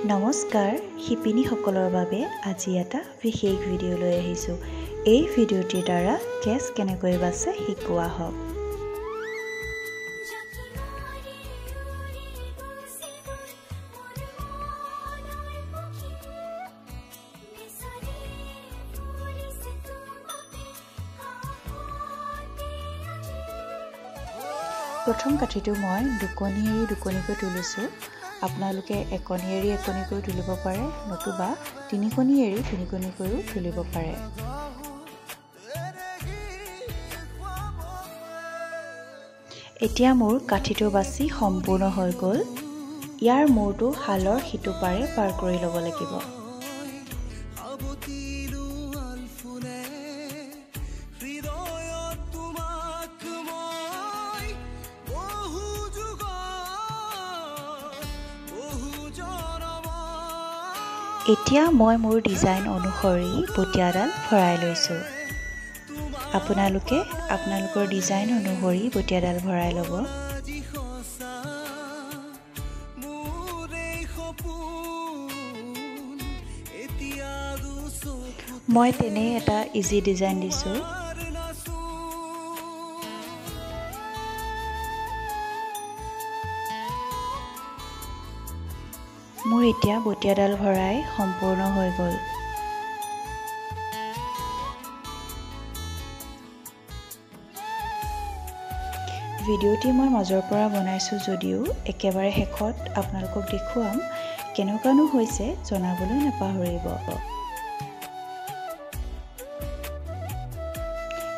নমস্কাৰ শিপিনীসকলৰ বাবে আজি এটা বিশেষ ভিডিঅ' লৈ আহিছোঁ। এই ভিডিঅ'টিৰ দ্বাৰা কেছ কেনেকৈ বাছে শিকোৱা হ'ব। প্ৰথম কাঠিটো মই দুকণী এৰি দুকণীকৈ তুলিছোঁ। আপোনালোকে একণী এৰি একণীকৈ তুলিব পাৰে, নতুবা তিনিকণী এৰি তিনিকণীকৈও তুলিব পাৰে। এতিয়া মোৰ কাঠিটো বাছি সম্পূৰ্ণ হৈ গ'ল। ইয়াৰ মূৰটো শালৰ সিটো পাৰে পাৰ কৰি ল'ব লাগিব। এতিয়া মই মোৰ ডিজাইন অনুসৰি বটিয়াডাল ভৰাই লৈছোঁ। আপোনালোকৰ ডিজাইন অনুসৰি বটিয়াডাল ভৰাই ল'ব। মই তেনেই এটা ইজি ডিজাইন দিছোঁ। মোৰ এতিয়া বটিয়াডাল ভৰাই সম্পূৰ্ণ হৈ গ'ল। ভিডিঅ'টি মই মাজৰ পৰা বনাইছোঁ যদিও একেবাৰে শেষত আপোনালোকক দেখুৱাম কেনেকুৱানো হৈছে জনাবলৈ নাপাহৰিব।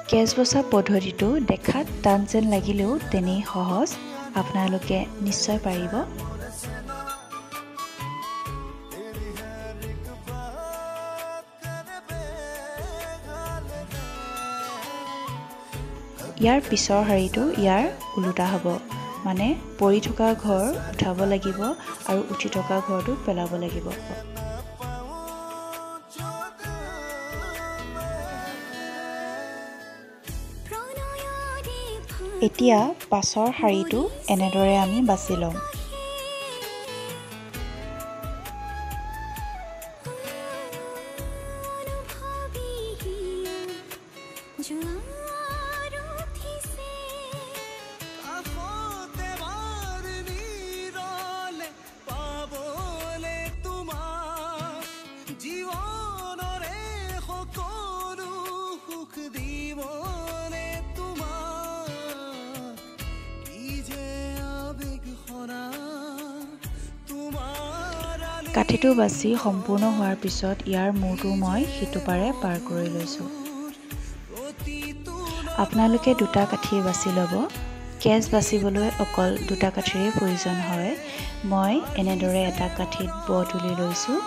কেছ বচা পদ্ধতিটো দেখাত টান যেন লাগিলেও তেনেই সহজ। আপোনালোকে নিশ্চয় পাৰিব। ইয়াৰ পিছৰ শাৰীটো ইয়াৰ ওলোটা হ'ব, মানে পৰি থকা ঘৰ উঠাব লাগিব আৰু উঠি থকা ঘৰটো পেলাব লাগিব। এতিয়া পাছৰ শাৰীটো এনেদৰে আমি বাছি ল'ম। কাঠিটো বাছি সম্পূৰ্ণ হোৱাৰ পিছত ইয়াৰ মূৰটো মই সিটো পাৰে পাৰ কৰি লৈছোঁ। আপোনালোকে দুটা কাঠি বাছি ল'ব। কেছ বাচিবলৈ অকল দুটা কাঠিৰে প্ৰয়োজন হয়। মই এনেদৰে এটা কাঠিত ব তুলি লৈছোঁ।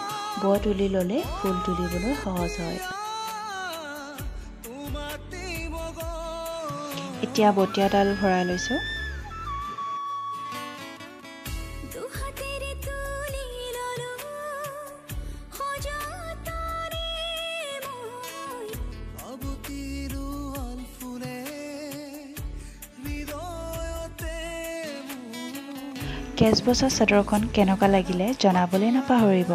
ব তুলি ল'লে ফুল তুলিবলৈ সহজ হয়। এতিয়া বটিয়াডাল ভৰাই লৈছোঁ। কেছ বচা চাদৰখন কেনেকুৱা লাগিলে জনাবলৈ নাপাহৰিব।